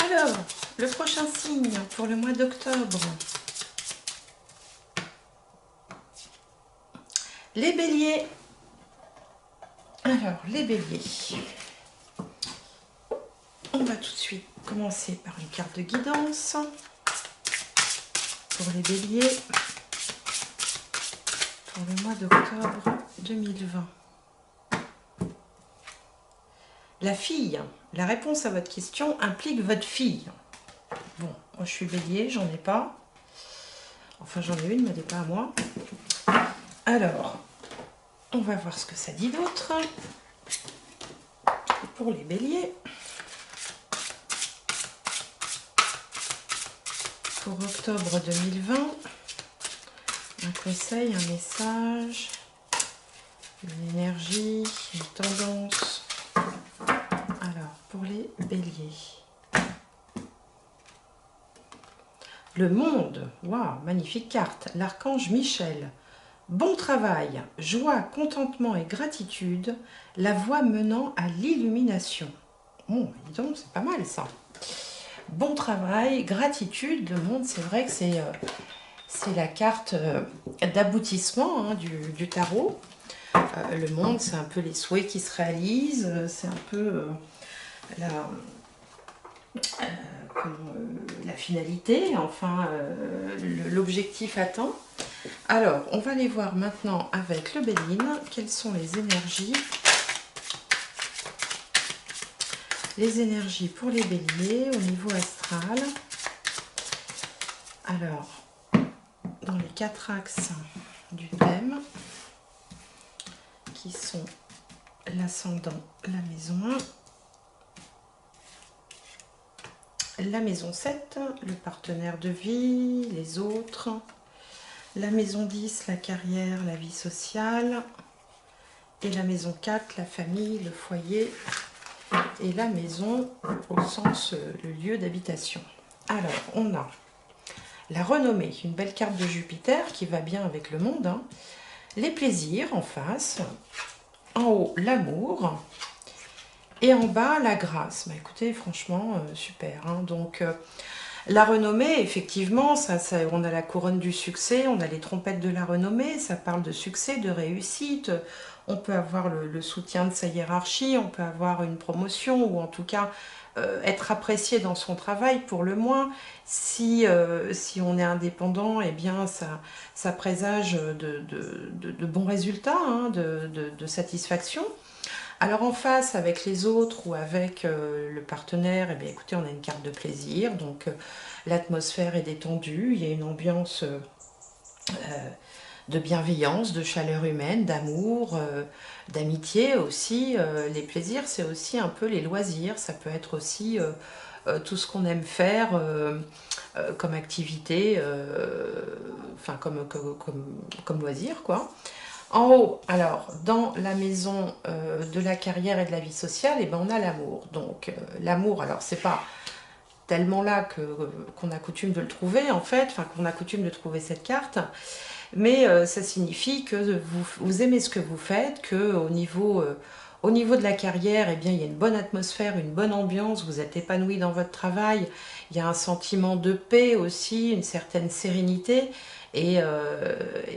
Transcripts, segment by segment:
Alors, le prochain signe pour le mois d'octobre. Les béliers. Alors, les béliers. On va tout de suite commencer par une carte de guidance. Pour les béliers. Pour le mois d'octobre 2020. La fille. La réponse à votre question implique votre fille. Bon, moi je suis bélier, j'en ai pas. Enfin, j'en ai une, mais elle n'est pas à moi. Alors, on va voir ce que ça dit d'autre. Pour les béliers. Pour octobre 2020. Un conseil, un message, une énergie, une tendance. Alors, pour les béliers. Le monde, waouh, magnifique carte. L'archange Michel. Bon travail, joie, contentement et gratitude, la voie menant à l'illumination. Bon, dis donc, c'est pas mal ça. Bon travail, gratitude, le monde, c'est vrai que c'est la carte d'aboutissement hein, du tarot. Le monde, c'est un peu les souhaits qui se réalisent, c'est un peu la finalité, enfin l'objectif atteint. Alors, on va aller voir maintenant avec le Béline, quelles sont les énergies. Les énergies pour les béliers au niveau astral. Alors, dans les 4 axes du thème, qui sont l'ascendant, la maison 1, la maison 7, le partenaire de vie, les autres, la maison 10, la carrière, la vie sociale, et la maison 4, la famille, le foyer, et la maison au sens le lieu d'habitation. Alors, on a la renommée, une belle carte de Jupiter qui va bien avec le monde, hein. Les plaisirs en face, en haut l'amour, et en bas la grâce. Bah, écoutez, franchement, super. Hein. Donc, la renommée, effectivement, on a la couronne du succès, on a les trompettes de la renommée, ça parle de succès, de réussite. On peut avoir le soutien de sa hiérarchie, on peut avoir une promotion, ou en tout cas être apprécié dans son travail pour le moins. Si on est indépendant, eh bien ça présage de bons résultats, hein, de satisfaction. Alors en face, avec les autres ou avec le partenaire, eh bien, écoutez, on a une carte de plaisir, donc l'atmosphère est détendue, il y a une ambiance de bienveillance, de chaleur humaine, d'amour, d'amitié aussi. Les plaisirs, c'est aussi un peu les loisirs, ça peut être aussi tout ce qu'on aime faire comme activité, enfin comme loisir, quoi. En haut, alors, dans la maison de la carrière et de la vie sociale, eh ben, on a l'amour. Donc, l'amour, alors, c'est pas tellement là qu'on a coutume de le trouver, en fait, enfin, qu'on a coutume de trouver cette carte, mais ça signifie que vous aimez ce que vous faites, qu'au niveau de la carrière, eh bien, il y a une bonne atmosphère, une bonne ambiance, vous êtes épanoui dans votre travail, il y a un sentiment de paix aussi, une certaine sérénité, et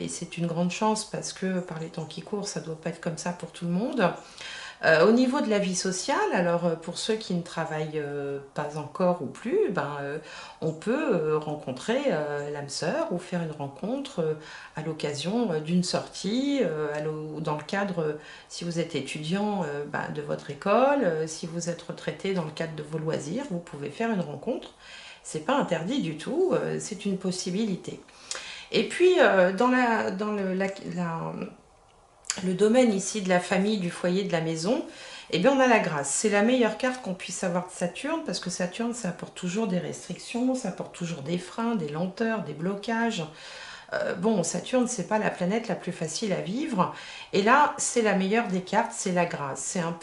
c'est une grande chance parce que par les temps qui courent, ça ne doit pas être comme ça pour tout le monde. Au niveau de la vie sociale, alors pour ceux qui ne travaillent pas encore ou plus, on peut rencontrer l'âme sœur ou faire une rencontre à l'occasion d'une sortie, dans le cadre, si vous êtes étudiant, de votre école, si vous êtes retraité dans le cadre de vos loisirs, vous pouvez faire une rencontre. C'est pas interdit du tout, c'est une possibilité. Et puis, dans le domaine ici de la famille, du foyer, de la maison, eh bien on a la grâce. C'est la meilleure carte qu'on puisse avoir de Saturne, parce que Saturne, ça apporte toujours des restrictions, ça apporte toujours des freins, des lenteurs, des blocages. Bon, Saturne, c'est pas la planète la plus facile à vivre. Et là, c'est la meilleure des cartes, c'est la grâce. C'est un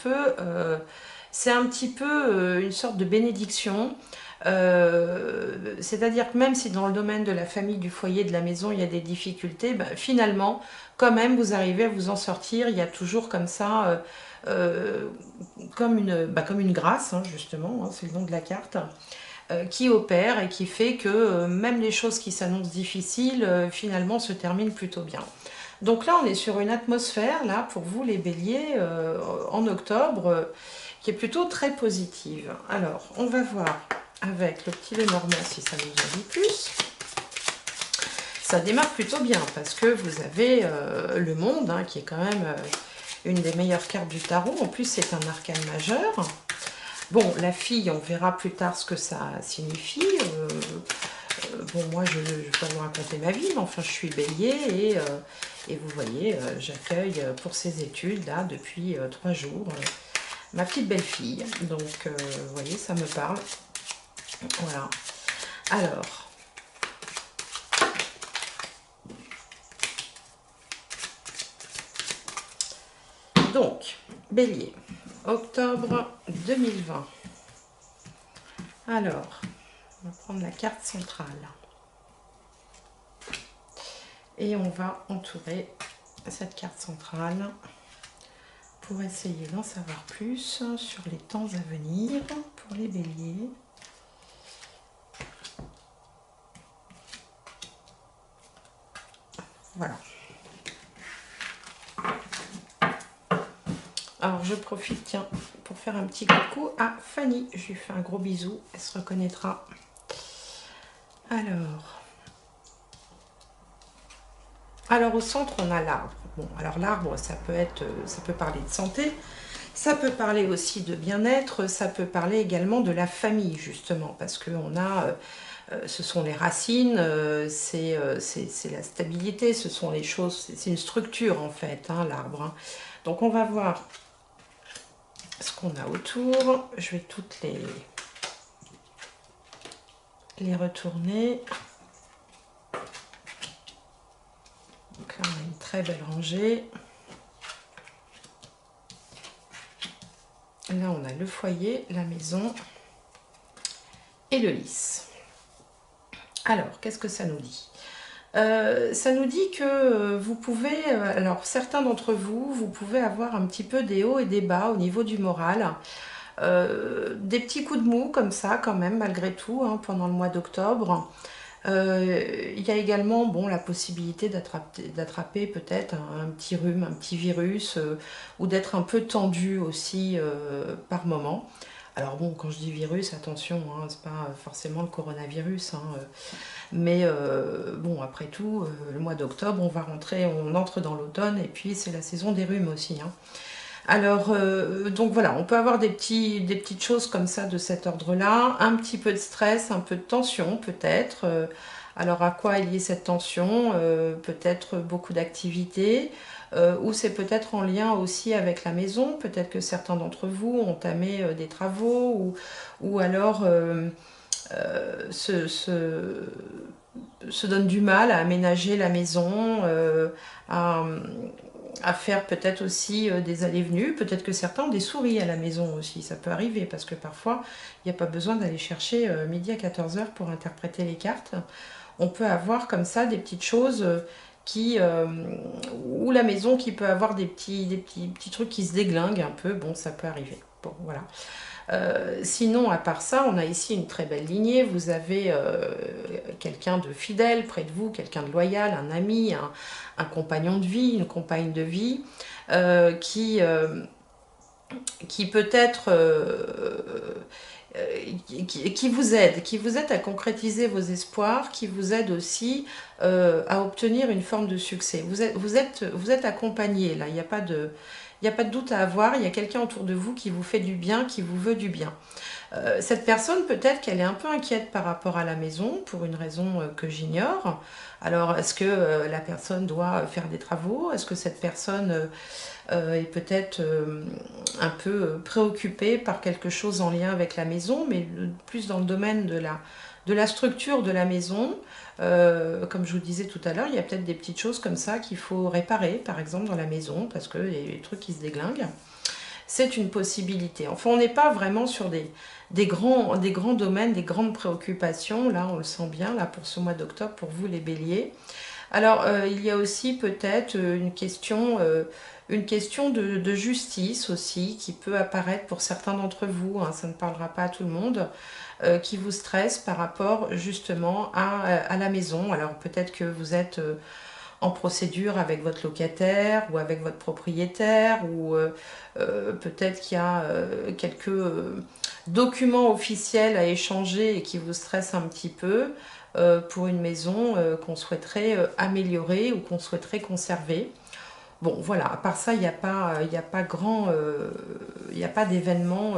petit peu une sorte de bénédiction. C'est-à-dire que même si dans le domaine de la famille, du foyer, de la maison, il y a des difficultés, finalement, quand même, vous arrivez à vous en sortir. Il y a toujours comme ça, comme une grâce, hein, justement, hein, c'est le nom de la carte. qui opère et qui fait que même les choses qui s'annoncent difficiles, finalement, se terminent plutôt bien. Donc là, on est sur une atmosphère, là, pour vous les béliers, en octobre, qui est plutôt très positive. Alors, on va voir avec le petit Lenormand si ça nous en dit plus. Ça démarre plutôt bien parce que vous avez le monde, hein, qui est quand même une des meilleures cartes du tarot. En plus, c'est un arcane majeur. Bon, la fille, on verra plus tard ce que ça signifie. Bon, moi, je ne vais pas vous raconter ma vie, mais enfin, je suis bélier et vous voyez, j'accueille pour ses études, là, depuis 3 jours, ma petite belle-fille. Donc, vous voyez, ça me parle. Voilà. Alors, donc, bélier, octobre 2020. Alors, on va prendre la carte centrale. Et on va entourer cette carte centrale pour essayer d'en savoir plus sur les temps à venir pour les béliers. Voilà. Alors je profite, tiens, pour faire un petit coucou à Fanny. Je lui fais un gros bisou, elle se reconnaîtra. Alors au centre, on a l'arbre. Bon, alors l'arbre, ça peut parler de santé, ça peut parler aussi de bien-être, ça peut parler également de la famille, justement, parce que on a, ce sont les racines, c'est la stabilité, ce sont les choses, c'est une structure en fait, hein, l'arbre. Hein. Donc on va voir ce qu'on a autour. Je vais toutes les retourner. Donc là, on a une très belle rangée. Là, on a le foyer, la maison et le lys. Alors, qu'est-ce que ça nous dit ? Ça nous dit que vous pouvez, alors certains d'entre vous, vous pouvez avoir un petit peu des hauts et des bas au niveau du moral. Des petits coups de mou comme ça quand même malgré tout hein, pendant le mois d'octobre. Il y a également bon, la possibilité d'attraper peut-être un petit rhume, un petit virus ou d'être un peu tendu aussi par moment. Alors bon, quand je dis virus, attention, hein, c'est pas forcément le coronavirus, hein, mais bon, après tout, le mois d'octobre, on entre dans l'automne et puis c'est la saison des rhumes aussi. Hein. Alors, donc voilà, on peut avoir des petites choses comme ça de cet ordre-là, un petit peu de stress, un peu de tension peut-être. Alors à quoi est liée cette tension? Peut-être beaucoup d'activités, ou c'est peut-être en lien aussi avec la maison. Peut-être que certains d'entre vous ont entamé des travaux, ou alors se donnent du mal à aménager la maison, à faire peut-être aussi des allées-venues. Peut-être que certains ont des souris à la maison aussi, ça peut arriver, parce que parfois, il n'y a pas besoin d'aller chercher midi à 14 h pour interpréter les cartes. On peut avoir comme ça des petites choses ou la maison qui peut avoir des petits trucs qui se déglinguent un peu, bon, ça peut arriver. Bon, voilà. Sinon, à part ça, on a ici une très belle lignée. Vous avez quelqu'un de fidèle près de vous, quelqu'un de loyal, un ami, un compagnon de vie, une compagne de vie, qui peut-être qui vous aide à concrétiser vos espoirs, qui vous aide aussi à obtenir une forme de succès. Vous êtes accompagné là, il n'y a pas de doute à avoir, il y a quelqu'un autour de vous qui vous fait du bien, qui vous veut du bien. Cette personne, peut-être qu'elle est un peu inquiète par rapport à la maison, pour une raison que j'ignore. Alors, est-ce que la personne doit faire des travaux? Est-ce que cette personne est peut-être un peu préoccupée par quelque chose en lien avec la maison, mais plus dans le domaine de la structure de la maison? Comme je vous disais tout à l'heure, il y a peut-être des petites choses comme ça qu'il faut réparer, par exemple, dans la maison, parce qu'il y a des trucs qui se déglinguent. C'est une possibilité. Enfin, on n'est pas vraiment sur des grands domaines, des grandes préoccupations. Là, on le sent bien, là, pour ce mois d'octobre, pour vous, les béliers. Alors, il y a aussi peut-être une question une question de justice aussi qui peut apparaître pour certains d'entre vous, hein, ça ne parlera pas à tout le monde, qui vous stresse par rapport justement à la maison. Alors peut-être que vous êtes en procédure avec votre locataire ou avec votre propriétaire, ou peut-être qu'il y a quelques documents officiels à échanger et qui vous stressent un petit peu pour une maison qu'on souhaiterait améliorer ou qu'on souhaiterait conserver. Bon, voilà, à part ça, il n'y a pas grand, il n'y a pas d'événement,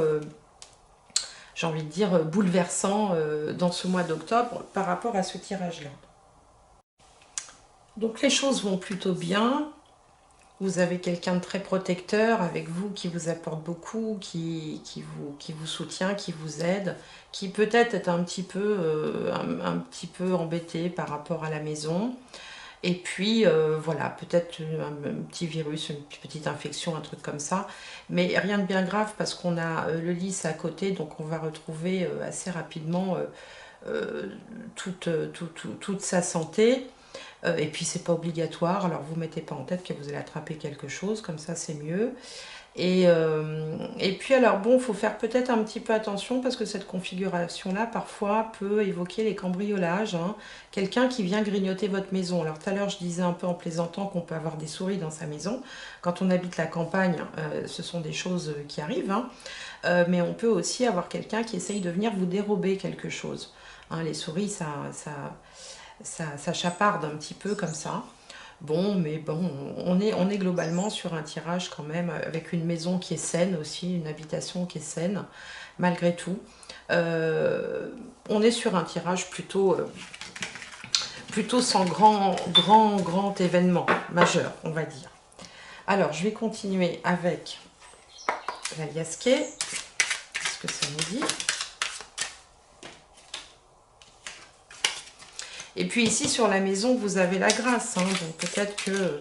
j'ai envie de dire, bouleversant dans ce mois d'octobre par rapport à ce tirage-là. Donc les choses vont plutôt bien. Vous avez quelqu'un de très protecteur avec vous qui vous apporte beaucoup, qui vous soutient, qui vous aide, qui peut-être est un petit peu embêté par rapport à la maison. Et puis voilà, peut-être un petit virus, une petite infection, un truc comme ça. Mais rien de bien grave parce qu'on a le lys à côté, donc on va retrouver assez rapidement toute sa santé. Et puis c'est pas obligatoire, alors vous mettez pas en tête que vous allez attraper quelque chose, comme ça c'est mieux. Et puis alors bon, il faut faire peut-être un petit peu attention parce que cette configuration-là parfois peut évoquer les cambriolages, hein. Quelqu'un qui vient grignoter votre maison. Alors tout à l'heure je disais un peu en plaisantant qu'on peut avoir des souris dans sa maison. Quand on habite la campagne, ce sont des choses qui arrivent, hein. Mais on peut aussi avoir quelqu'un qui essaye de venir vous dérober quelque chose, hein. Les souris, ça chaparde un petit peu comme ça. Bon, mais bon, on est globalement sur un tirage quand même, avec une maison qui est saine aussi, une habitation qui est saine, malgré tout. On est sur un tirage plutôt sans grand événement majeur, on va dire. Alors, je vais continuer avec la Liasquet. Qu'est-ce que ça nous dit ? Et puis ici, sur la maison, vous avez la grâce, hein. Donc peut-être que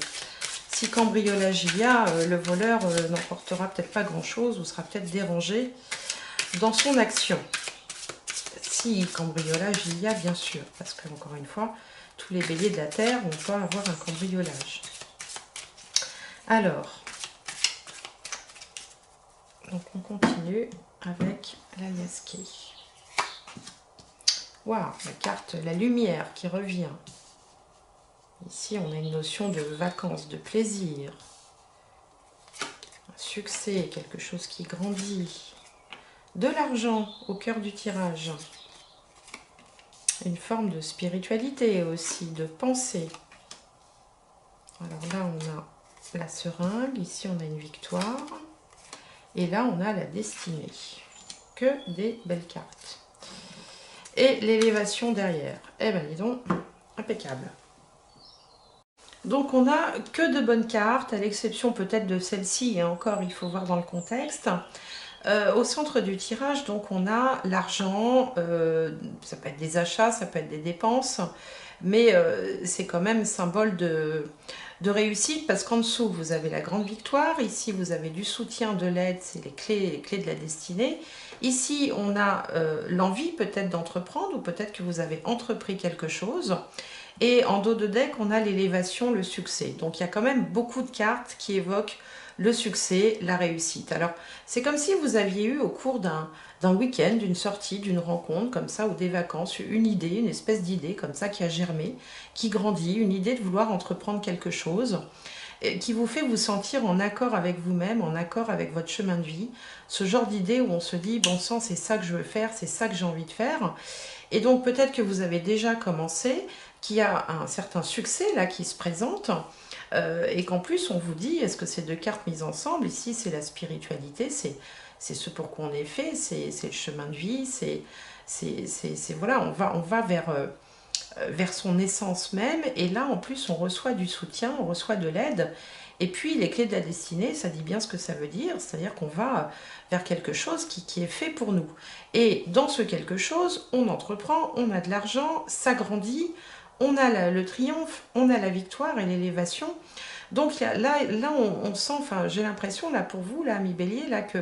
si cambriolage il y a, le voleur n'emportera peut-être pas grand-chose ou sera peut-être dérangé dans son action. Si cambriolage il y a, bien sûr. Parce que, encore une fois, tous les béliers de la terre, on peut avoir un cambriolage. Alors, donc on continue avec la Liasquet. Waouh, la carte, la lumière qui revient. Ici, on a une notion de vacances, de plaisir. Un succès, quelque chose qui grandit. De l'argent au cœur du tirage. Une forme de spiritualité aussi, de pensée. Alors là, on a la seringue. Ici, on a une victoire. Et là, on a la destinée. Que des belles cartes. Et l'élévation derrière. Eh bien, dis donc, impeccable. Donc, on n'a que de bonnes cartes, à l'exception peut-être de celle-ci, et encore, il faut voir dans le contexte. Au centre du tirage, donc, on a l'argent, ça peut être des achats, ça peut être des dépenses, mais c'est quand même symbole de réussite, parce qu'en dessous, vous avez la grande victoire, ici, vous avez du soutien, de l'aide, c'est les clés de la destinée. Ici, on a l'envie peut-être d'entreprendre, ou peut-être que vous avez entrepris quelque chose. Et en dos de deck, on a l'élévation, le succès. Donc, il y a quand même beaucoup de cartes qui évoquent le succès, la réussite. Alors, c'est comme si vous aviez eu au cours d'un week-end, d'une sortie, d'une rencontre, comme ça, ou des vacances, une idée, une espèce d'idée comme ça qui a germé, qui grandit, une idée de vouloir entreprendre quelque chose, qui vous fait vous sentir en accord avec vous-même, en accord avec votre chemin de vie. Ce genre d'idée où on se dit, bon sang, c'est ça que je veux faire, c'est ça que j'ai envie de faire. Et donc, peut-être que vous avez déjà commencé, qu'il y a un certain succès là qui se présente, et qu'en plus on vous dit, est-ce que ces deux cartes mises ensemble, ici c'est la spiritualité, c'est ce pour quoi on est fait, c'est le chemin de vie, c'est voilà, on va vers son essence même, et là en plus on reçoit du soutien, on reçoit de l'aide, et puis les clés de la destinée, ça dit bien ce que ça veut dire, c'est-à-dire qu'on va vers quelque chose qui est fait pour nous. Et dans ce quelque chose, on entreprend, on a de l'argent, ça grandit, on a le triomphe, on a la victoire et l'élévation. Donc là on sent, enfin j'ai l'impression là pour vous, là, amis Bélier, là que...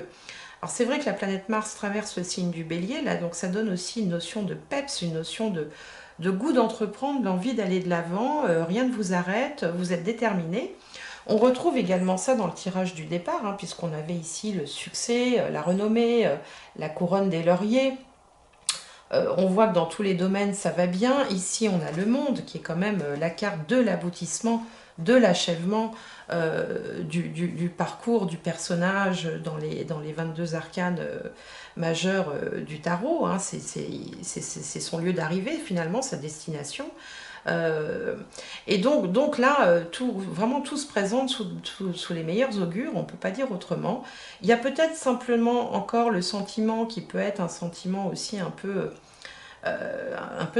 Alors c'est vrai que la planète Mars traverse le signe du Bélier, là, donc ça donne aussi une notion de peps, une notion de goût d'entreprendre, l'envie d'aller de l'avant, rien ne vous arrête, vous êtes déterminé. On retrouve également ça dans le tirage du départ, hein, puisqu'on avait ici le succès, la renommée, la couronne des lauriers. On voit que dans tous les domaines, ça va bien. Ici, on a le monde, qui est quand même la carte de l'aboutissement, de l'achèvement du parcours du personnage dans les 22 arcanes majeurs du tarot. Hein. C'est son lieu d'arrivée, finalement, sa destination. Et donc là, vraiment tout se présente sous les meilleurs augures, on ne peut pas dire autrement. Il y a peut-être simplement encore le sentiment qui peut être un sentiment aussi un peu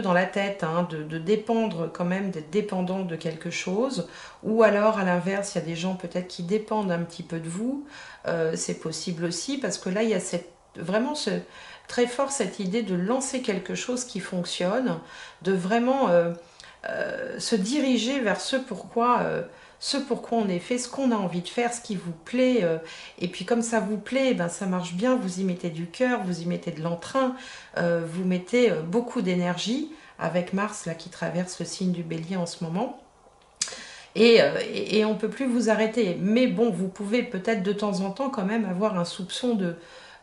dans la tête, hein, de dépendre quand même, d'être dépendant de quelque chose, ou alors à l'inverse, il y a des gens peut-être qui dépendent un petit peu de vous, c'est possible aussi, parce que là, il y a vraiment très fort cette idée de lancer quelque chose qui fonctionne, de vraiment se diriger vers ce pourquoi on est fait, ce qu'on a envie de faire, ce qui vous plaît. Et puis comme ça vous plaît, ben, ça marche bien, vous y mettez du cœur, vous y mettez de l'entrain, vous mettez beaucoup d'énergie, avec Mars là qui traverse le signe du Bélier en ce moment. Et on ne peut plus vous arrêter. Mais bon, vous pouvez peut-être de temps en temps quand même avoir un soupçon de...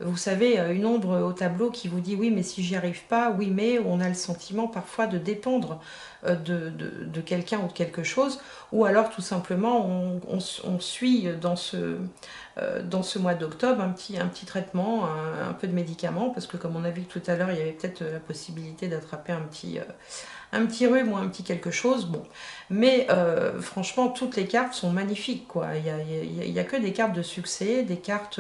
Vous savez, une ombre au tableau qui vous dit oui, mais si j'y arrive pas, oui, mais on a le sentiment parfois de dépendre de quelqu'un ou de quelque chose, ou alors tout simplement on suit dans ce mois d'octobre un petit traitement, un peu de médicaments, parce que comme on a vu tout à l'heure, il y avait peut-être la possibilité d'attraper un petit rhume ou un petit quelque chose, bon. Mais franchement, toutes les cartes sont magnifiques, quoi. Il y a que des cartes de succès, des cartes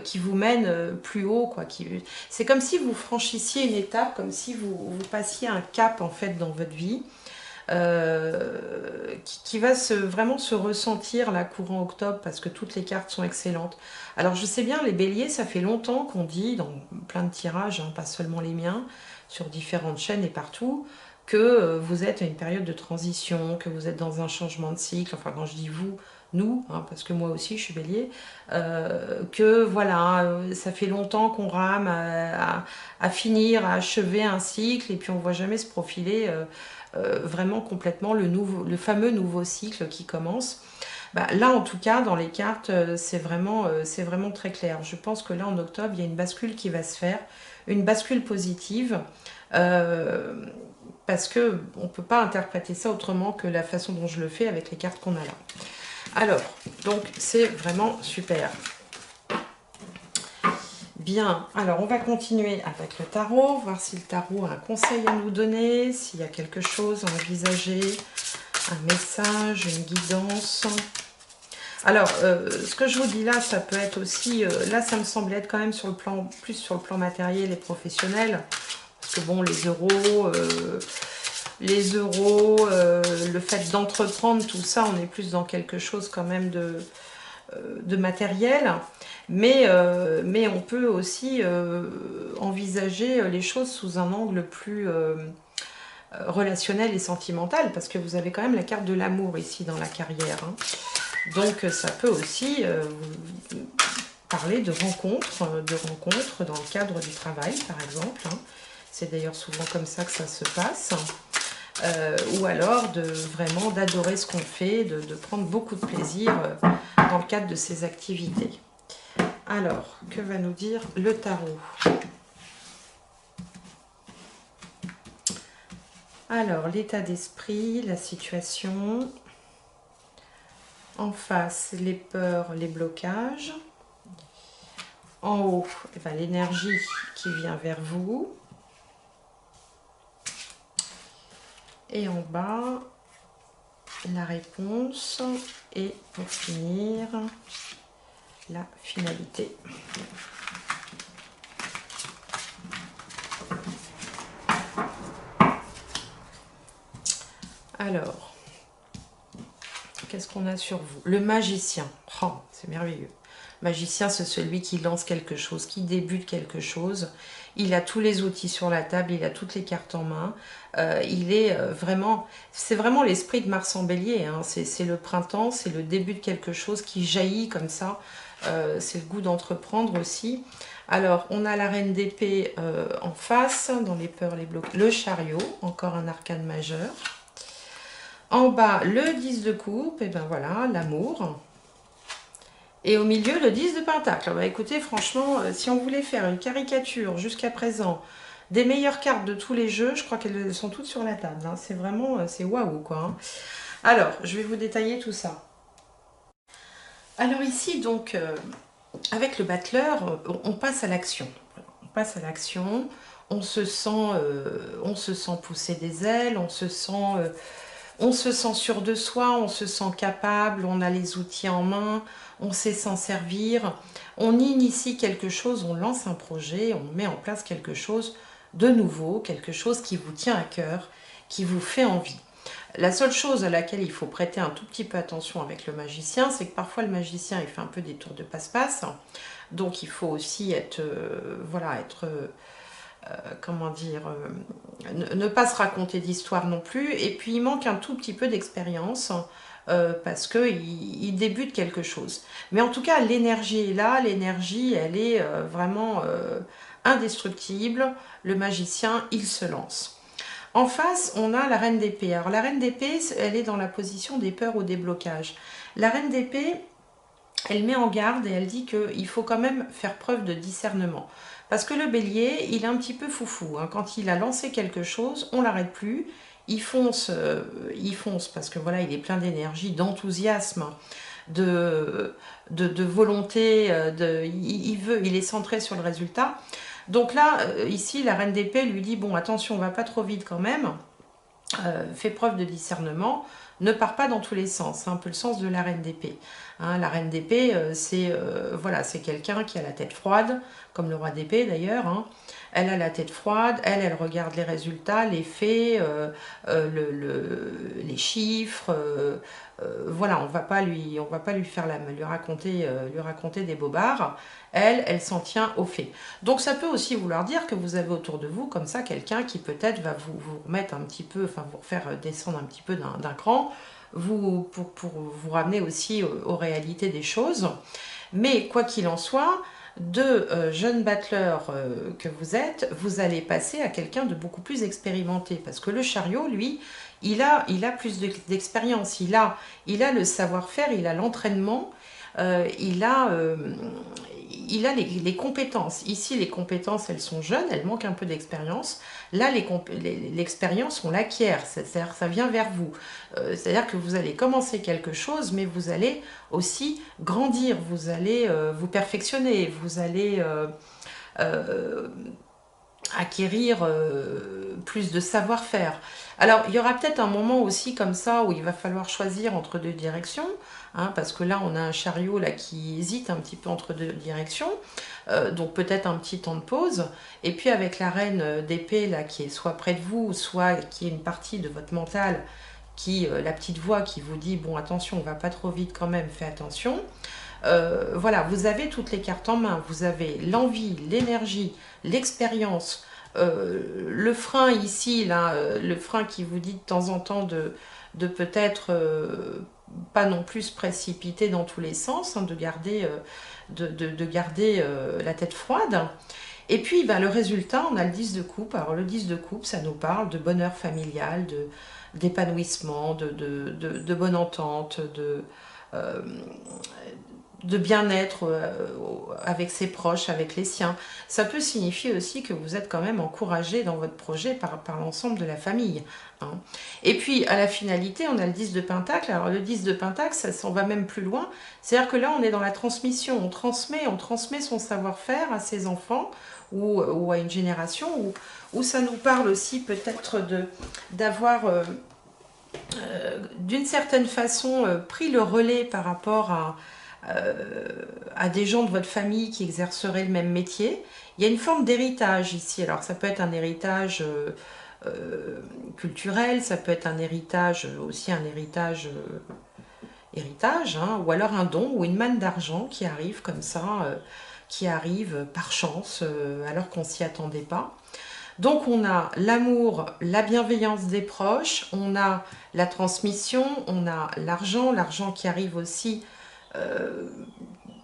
qui vous mènent plus haut, quoi. C'est comme si vous franchissiez une étape, comme si vous passiez un cap, en fait, dans votre vie, qui va vraiment se ressentir là courant octobre, parce que toutes les cartes sont excellentes. Alors je sais bien, les béliers, ça fait longtemps qu'on dit, dans plein de tirages, hein, pas seulement les miens, sur différentes chaînes et partout, que vous êtes à une période de transition, que vous êtes dans un changement de cycle, enfin quand je dis vous, nous, hein, parce que moi aussi je suis bélier, que voilà, ça fait longtemps qu'on rame à finir, à achever un cycle, et puis on ne voit jamais se profiler vraiment complètement le fameux nouveau cycle qui commence. Bah, là en tout cas dans les cartes c'est vraiment très clair. Je pense que là en octobre il y a une bascule qui va se faire, une bascule positive, parce que on ne peut pas interpréter ça autrement que la façon dont je le fais avec les cartes qu'on a là. Alors, donc c'est vraiment super. Bien, alors on va continuer avec le tarot, voir si le tarot a un conseil à nous donner, s'il y a quelque chose à envisager, un message, une guidance. Alors, ce que je vous dis là, ça peut être aussi, là ça me semble être quand même plus sur le plan matériel et professionnel, parce que bon, les euros, le fait d'entreprendre, tout ça, on est plus dans quelque chose quand même de matériel, mais on peut aussi envisager les choses sous un angle plus relationnel et sentimental, parce que vous avez quand même la carte de l'amour ici dans la carrière, hein. Donc ça peut aussi parler de rencontres dans le cadre du travail par exemple, hein. C'est d'ailleurs souvent comme ça que ça se passe. Ou alors vraiment d'adorer ce qu'on fait, de prendre beaucoup de plaisir dans le cadre de ces activités. Alors, que va nous dire le tarot? Alors, l'état d'esprit, la situation. En face, les peurs, les blocages. En haut, eh ben, l'énergie qui vient vers vous. Et en bas, la réponse. Et pour finir, la finalité. Alors, qu'est-ce qu'on a sur vous? Le magicien. Oh, c'est merveilleux. Magicien, c'est celui qui lance quelque chose, qui débute quelque chose. Il a tous les outils sur la table, il a toutes les cartes en main. Il est vraiment... C'est vraiment l'esprit de Mars en Bélier, hein. C'est le printemps, c'est le début de quelque chose qui jaillit comme ça. C'est le goût d'entreprendre aussi. Alors, on a la reine d'épée en face, dans les peurs, les blocs. Le chariot, encore un arcane majeur. En bas, le 10 de coupe, et ben voilà, l'amour. Et au milieu, le 10 de pentacle. Bah, écoutez, franchement, si on voulait faire une caricature jusqu'à présent des meilleures cartes de tous les jeux, je crois qu'elles sont toutes sur la table. Hein. C'est vraiment, c'est waouh quoi. Hein. Alors, je vais vous détailler tout ça. Alors ici, donc, avec le battleur, on passe à l'action. On passe à l'action, on se sent pousser des ailes, on se sent sûr de soi, on se sent capable, on a les outils en main, on sait s'en servir. On initie quelque chose, on lance un projet, on met en place quelque chose de nouveau, quelque chose qui vous tient à cœur, qui vous fait envie. La seule chose à laquelle il faut prêter un tout petit peu attention avec le magicien, c'est que parfois le magicien il fait un peu des tours de passe-passe. Donc il faut aussi être, voilà, être, comment dire, ne pas se raconter d'histoire non plus. Et puis il manque un tout petit peu d'expérience parce qu'il débute quelque chose. Mais en tout cas, l'énergie est là, l'énergie elle est vraiment indestructible. Le magicien, il se lance. En face, on a la reine d'épée. Alors la reine d'épée, elle est dans la position des peurs ou des blocages. La reine d'épée, elle met en garde et elle dit qu'il faut quand même faire preuve de discernement. Parce que le bélier, il est un petit peu foufou. Hein. Quand il a lancé quelque chose, on ne l'arrête plus. Il fonce parce que voilà, il est plein d'énergie, d'enthousiasme, de volonté. Il est centré sur le résultat. Donc là, ici, la reine d'épée lui dit, bon, attention, on va pas trop vite quand même, fais preuve de discernement, ne pars pas dans tous les sens, c'est un peu le sens de la reine d'épée. Hein, la reine d'épée, voilà, c'est quelqu'un qui a la tête froide, comme le roi d'épée d'ailleurs, hein. Elle a la tête froide, elle regarde les résultats, les faits, les chiffres, voilà, on va pas lui faire lui raconter des bobards. Elle s'en tient aux faits. Donc ça peut aussi vouloir dire que vous avez autour de vous comme ça quelqu'un qui peut-être va vous remettre un petit peu, enfin vous faire descendre un petit peu d'un cran, pour vous ramener aussi aux réalités des choses. Mais quoi qu'il en soit, de jeune battleur que vous êtes, vous allez passer à quelqu'un de beaucoup plus expérimenté. Parce que le chariot, lui, il a plus d'expérience, il a le savoir-faire, il a l'entraînement, il a les compétences. Ici, les compétences, elles sont jeunes, elles manquent un peu d'expérience. Là, l'expérience, on l'acquiert, c'est-à-dire ça vient vers vous. C'est-à-dire que vous allez commencer quelque chose, mais vous allez aussi grandir, vous allez vous perfectionner, vous allez euh, acquérir plus de savoir-faire. Alors, il y aura peut-être un moment aussi comme ça où il va falloir choisir entre deux directions, hein, parce que là, on a un chariot là, qui hésite un petit peu entre deux directions, donc peut-être un petit temps de pause. Et puis avec la reine d'épée là, qui est soit près de vous, soit qui est une partie de votre mental, la petite voix qui vous dit, bon, attention, on va pas trop vite quand même, fais attention. Voilà, vous avez toutes les cartes en main, vous avez l'envie, l'énergie, l'expérience, le frein ici, là, le frein qui vous dit de temps en temps de peut-être pas non plus se précipiter dans tous les sens, hein, de garder, la tête froide. Et puis ben, le résultat, on a le 10 de coupe. Alors le 10 de coupe, ça nous parle de bonheur familial, d'épanouissement, de bonne entente, euh, de bien-être avec ses proches, avec les siens. Ça peut signifier aussi que vous êtes quand même encouragé dans votre projet par l'ensemble de la famille. Hein. Et puis, à la finalité, on a le 10 de Pentacle. Alors, le 10 de Pentacle, on va même plus loin. C'est-à-dire que là, on est dans la transmission. On transmet son savoir-faire à ses enfants ou à une génération où ça nous parle aussi peut-être d'avoir... d'une certaine façon pris le relais par rapport à des gens de votre famille qui exerceraient le même métier. Il y a une forme d'héritage ici. Alors ça peut être un héritage culturel, ça peut être un héritage aussi un héritage, hein, ou alors un don ou une manne d'argent qui arrive comme ça, qui arrive par chance alors qu'on s'y attendait pas. Donc on a l'amour, la bienveillance des proches, on a la transmission, on a l'argent qui arrive aussi. euh,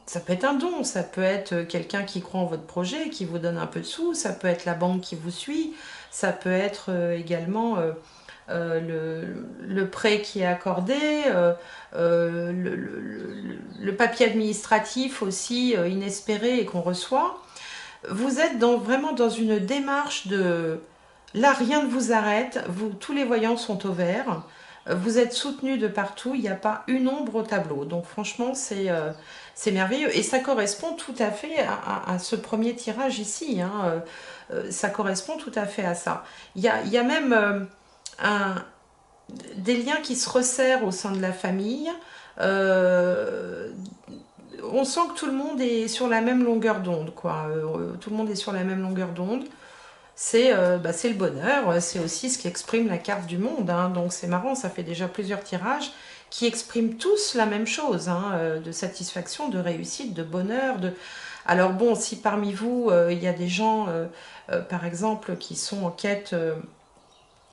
Ça peut être un don, ça peut être quelqu'un qui croit en votre projet, qui vous donne un peu de sous, ça peut être la banque qui vous suit, ça peut être également le prêt qui est accordé, le papier administratif aussi inespéré et qu'on reçoit. Vous êtes vraiment dans une démarche de... Là, rien ne vous arrête, tous les voyants sont au vert, vous êtes soutenu de partout, il n'y a pas une ombre au tableau. Donc franchement, c'est merveilleux. Et ça correspond tout à fait à ce premier tirage ici. Hein. Ça correspond tout à fait à ça. Il y a même des liens qui se resserrent au sein de la famille. On sent que tout le monde est sur la même longueur d'onde, quoi. Tout le monde est sur la même longueur d'onde. C'est le bonheur, c'est aussi ce qui exprime la carte du monde. Hein. Donc c'est marrant, ça fait déjà plusieurs tirages qui expriment tous la même chose, hein, de satisfaction, de réussite, de bonheur. Alors bon, si parmi vous, il y a des gens, par exemple, qui sont en quête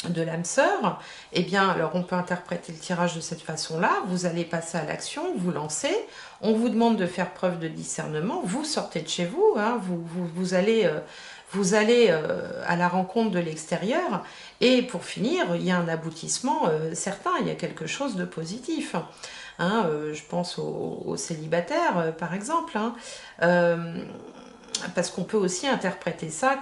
de l'âme sœur, eh bien, alors on peut interpréter le tirage de cette façon-là. Vous allez passer à l'action, vous lancez, on vous demande de faire preuve de discernement, vous sortez de chez vous, hein, vous allez à la rencontre de l'extérieur, et pour finir, il y a un aboutissement certain, il y a quelque chose de positif. Hein, je pense aux célibataires, par exemple, hein, parce qu'on peut aussi interpréter ça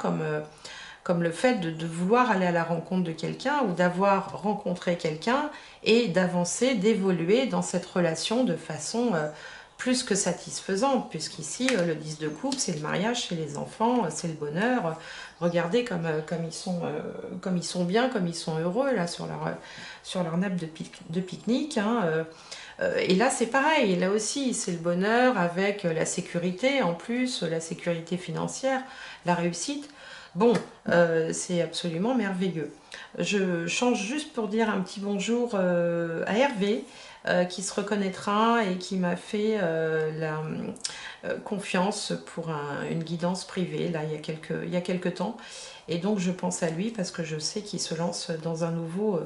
comme le fait de vouloir aller à la rencontre de quelqu'un ou d'avoir rencontré quelqu'un et d'avancer, d'évoluer dans cette relation de façon plus que satisfaisante, puisqu'ici, le 10 de coupe, c'est le mariage, c'est les enfants, c'est le bonheur. Regardez comme ils sont bien, comme ils sont heureux là sur leur nappe de pique-nique. Hein. Et là, c'est pareil. Là aussi, c'est le bonheur avec la sécurité, en plus, la sécurité financière, la réussite. Bon, c'est absolument merveilleux. Je change juste pour dire un petit bonjour à Hervé, qui se reconnaîtra et qui m'a fait la confiance pour une guidance privée, là, il y a quelques temps. Et donc, je pense à lui parce que je sais qu'il se lance dans un nouveau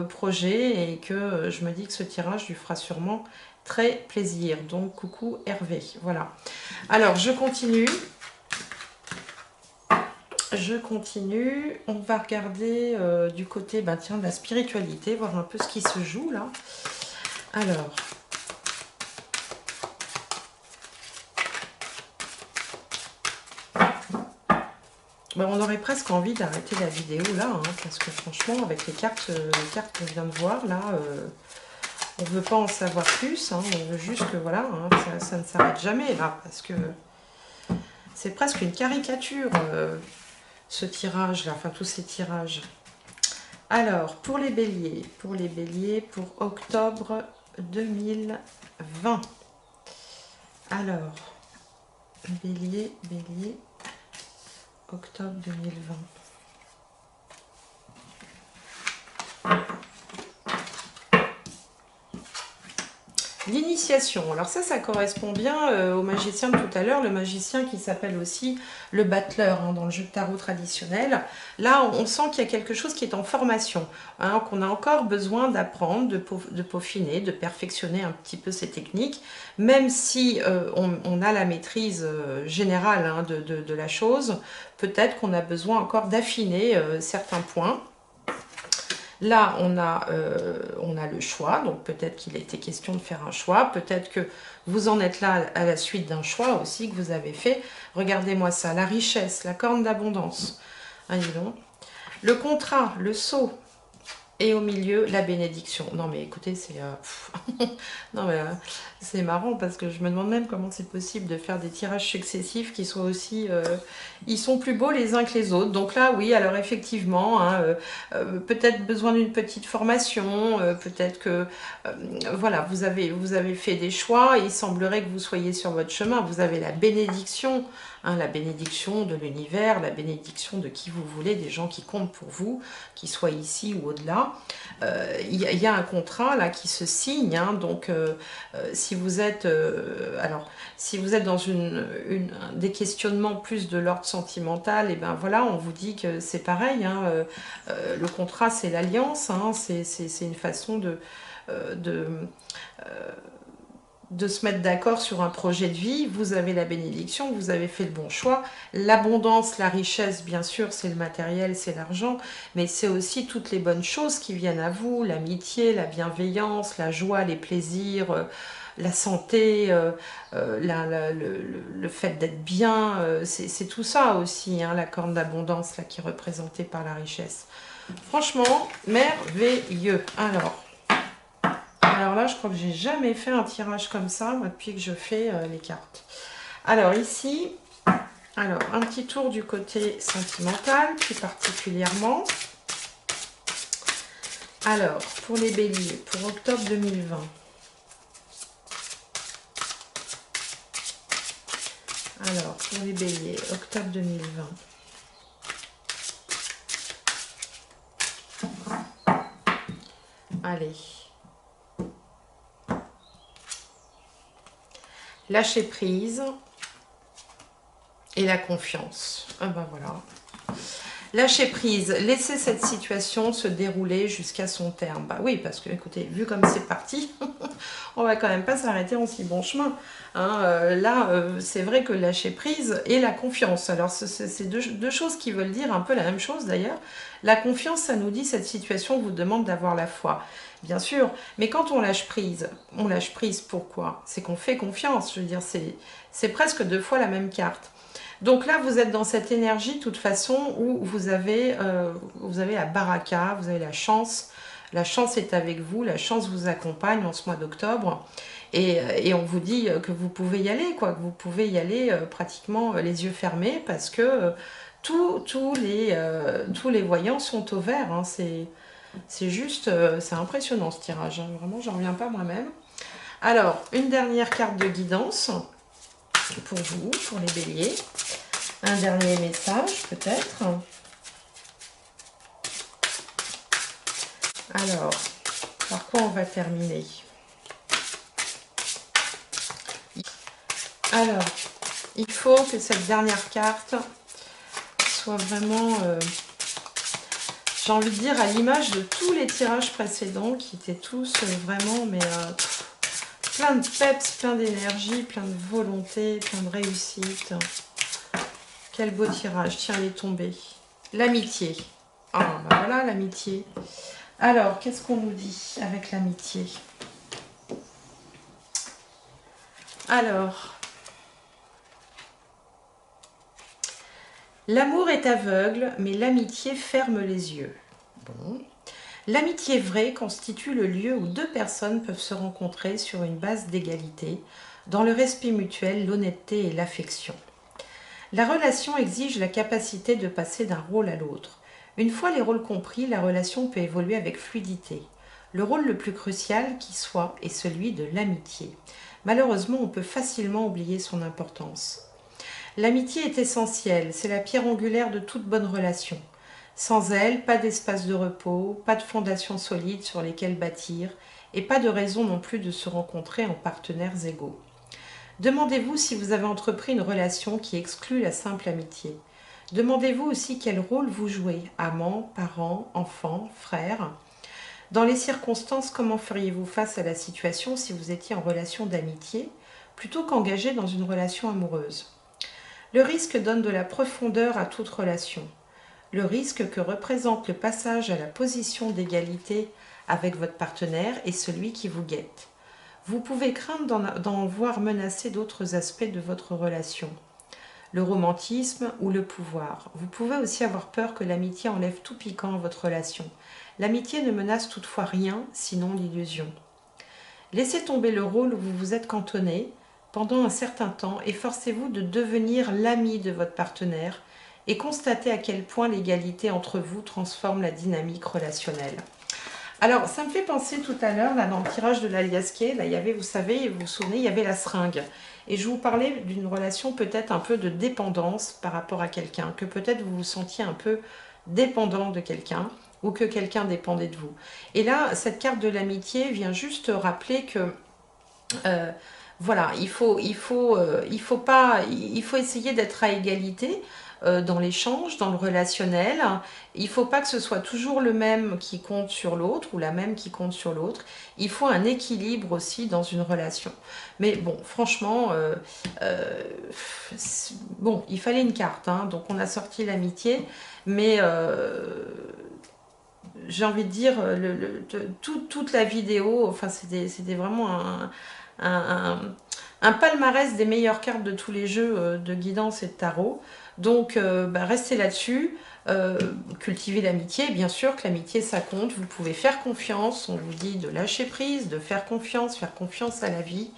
projet et que je me dis que ce tirage lui fera sûrement très plaisir. Donc, coucou Hervé. Voilà. Alors, je continue. On va regarder du côté de la spiritualité, voir un peu ce qui se joue là. Alors, on aurait presque envie d'arrêter la vidéo là, hein, parce que franchement, avec les cartes qu'on vient de voir là, on ne veut pas en savoir plus, hein, on veut juste que voilà, hein, ça ne s'arrête jamais là, parce que c'est presque une caricature. Ce tirage là, enfin tous ces tirages. Alors pour les béliers, pour octobre 2020. Alors bélier, octobre 2020. L'initiation, alors ça correspond bien au magicien de tout à l'heure, le magicien qui s'appelle aussi le battleur hein, dans le jeu de tarot traditionnel. Là, on sent qu'il y a quelque chose qui est en formation, hein, qu'on a encore besoin d'apprendre, de peaufiner, de perfectionner un petit peu ces techniques, même si on a la maîtrise générale hein, de la chose, peut-être qu'on a besoin encore d'affiner certains points. Là, on a le choix, donc peut-être qu'il a été question de faire un choix, peut-être que vous en êtes là à la suite d'un choix aussi que vous avez fait. Regardez-moi ça, la richesse, la corne d'abondance. Ah, dis donc. Le contrat, le sceau, et au milieu, la bénédiction. Non mais écoutez, c'est non mais c'est marrant parce que je me demande même comment c'est possible de faire des tirages successifs qui soient aussi... ils sont plus beaux les uns que les autres. Donc là, oui, alors effectivement, hein, peut-être besoin d'une petite formation, peut-être que... voilà, vous avez fait des choix et il semblerait que vous soyez sur votre chemin. Vous avez la bénédiction, hein, la bénédiction de l'univers, la bénédiction de qui vous voulez, des gens qui comptent pour vous, qu'ils soient ici ou au-delà. Il y a un contrat là qui se signe, hein, donc si vous êtes dans des questionnements plus de l'ordre sentimental, et ben voilà, on vous dit que c'est pareil, hein, le contrat c'est l'alliance, hein, c'est une façon de se mettre d'accord sur un projet de vie, vous avez la bénédiction, vous avez fait le bon choix. L'abondance, la richesse, bien sûr, c'est le matériel, c'est l'argent, mais c'est aussi toutes les bonnes choses qui viennent à vous, l'amitié, la bienveillance, la joie, les plaisirs, la santé, le fait d'être bien, c'est tout ça aussi, hein, la corne d'abondance là, qui est représentée par la richesse. Franchement, merveilleux. Alors là, je crois que j'ai jamais fait un tirage comme ça, moi, depuis que je fais les cartes. Alors ici, un petit tour du côté sentimental, plus particulièrement. Alors, pour les béliers, pour octobre 2020. Alors, pour les béliers, octobre 2020. Allez. Lâcher prise et la confiance. Ah ben voilà. Lâcher prise, laisser cette situation se dérouler jusqu'à son terme. Bah oui, parce que écoutez, vu comme c'est parti, on va quand même pas s'arrêter en si bon chemin. Hein, c'est vrai que lâcher prise et la confiance. Alors, c'est deux choses qui veulent dire un peu la même chose d'ailleurs. La confiance, ça nous dit cette situation vous demande d'avoir la foi. Bien sûr, mais quand on lâche prise pourquoi? C'est qu'on fait confiance. Je veux dire, c'est presque deux fois la même carte. Donc là, vous êtes dans cette énergie, de toute façon, où vous avez la baraka, vous avez la chance. La chance est avec vous, la chance vous accompagne en ce mois d'octobre. Et on vous dit que vous pouvez y aller, quoi, que vous pouvez y aller pratiquement les yeux fermés, parce que tous les voyants sont au vert. Hein, c'est juste, c'est impressionnant ce tirage. Hein, vraiment, j'en reviens pas moi-même. Alors, une dernière carte de guidance pour vous, pour les béliers. Un dernier message, peut-être. Alors, par quoi on va terminer? Alors, il faut que cette dernière carte soit vraiment, j'ai envie de dire, à l'image de tous les tirages précédents qui étaient tous vraiment, mais plein de peps, plein d'énergie, plein de volonté, plein de réussite. Quel beau tirage, tiens, il est tombé. L'amitié. Ah, ben voilà l'amitié. Alors, qu'est-ce qu'on nous dit avec l'amitié? Alors, l'amour est aveugle, mais l'amitié ferme les yeux. Bon. L'amitié vraie constitue le lieu où deux personnes peuvent se rencontrer sur une base d'égalité, dans le respect mutuel, l'honnêteté et l'affection. La relation exige la capacité de passer d'un rôle à l'autre. Une fois les rôles compris, la relation peut évoluer avec fluidité. Le rôle le plus crucial qui soit est celui de l'amitié. Malheureusement, on peut facilement oublier son importance. L'amitié est essentielle, c'est la pierre angulaire de toute bonne relation. Sans elle, pas d'espace de repos, pas de fondations solides sur lesquelles bâtir, et pas de raison non plus de se rencontrer en partenaires égaux. Demandez-vous si vous avez entrepris une relation qui exclut la simple amitié. Demandez-vous aussi quel rôle vous jouez, amant, parent, enfant, frère. Dans les circonstances, comment feriez-vous face à la situation si vous étiez en relation d'amitié, plutôt qu'engagé dans une relation amoureuse? Le risque donne de la profondeur à toute relation. Le risque que représente le passage à la position d'égalité avec votre partenaire est celui qui vous guette. Vous pouvez craindre d'en voir menacer d'autres aspects de votre relation, le romantisme ou le pouvoir. Vous pouvez aussi avoir peur que l'amitié enlève tout piquant à votre relation. L'amitié ne menace toutefois rien, sinon l'illusion. Laissez tomber le rôle où vous vous êtes cantonné pendant un certain temps, efforcez-vous de devenir l'ami de votre partenaire et constatez à quel point l'égalité entre vous transforme la dynamique relationnelle. Alors, ça me fait penser tout à l'heure, là, dans le tirage de l'aliasqué, là, il y avait, vous savez, vous vous souvenez, il y avait la seringue. Et je vous parlais d'une relation peut-être un peu de dépendance par rapport à quelqu'un, que peut-être vous vous sentiez un peu dépendant de quelqu'un, ou que quelqu'un dépendait de vous. Et là, cette carte de l'amitié vient juste rappeler que, voilà, il faut essayer d'être à égalité. dans l'échange, dans le relationnel. Il ne faut pas que ce soit toujours le même qui compte sur l'autre ou la même qui compte sur l'autre. Il faut un équilibre aussi dans une relation. Mais bon, franchement, bon, il fallait une carte, hein, donc on a sorti l'amitié, mais j'ai envie de dire, toute la vidéo, enfin, c'était vraiment un, un palmarès des meilleures cartes de tous les jeux de guidance et de tarot. Donc, bah, restez là-dessus. Cultivez l'amitié, bien sûr que l'amitié ça compte, vous pouvez faire confiance, on vous dit de lâcher prise, de faire confiance à la vie.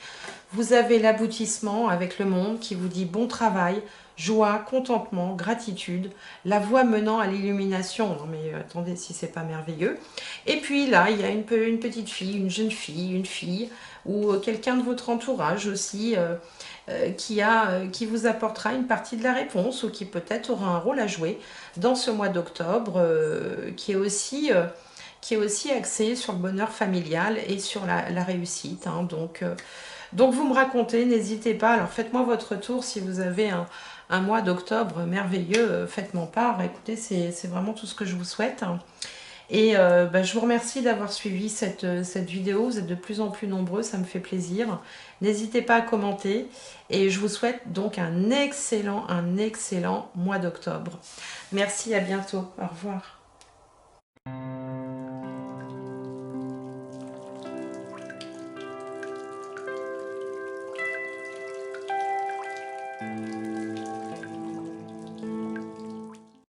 Vous avez l'aboutissement avec le monde qui vous dit bon travail, joie, contentement, gratitude, la voie menant à l'illumination. Non mais attendez, si c'est pas merveilleux. Et puis là, il y a une petite fille, une jeune fille, une fille, ou quelqu'un de votre entourage aussi, qui vous apportera une partie de la réponse, ou qui peut-être aura un rôle à jouer dans ce mois d'octobre, qui est aussi axé sur le bonheur familial et sur la réussite. Hein. Donc vous me racontez, n'hésitez pas. Alors faites-moi votre tour si vous avez un mois d'octobre merveilleux, faites-moi part. Écoutez, c'est vraiment tout ce que je vous souhaite. Et bah, je vous remercie d'avoir suivi cette vidéo. Vous êtes de plus en plus nombreux, ça me fait plaisir. N'hésitez pas à commenter. Et je vous souhaite donc un excellent mois d'octobre. Merci, à bientôt. Au revoir.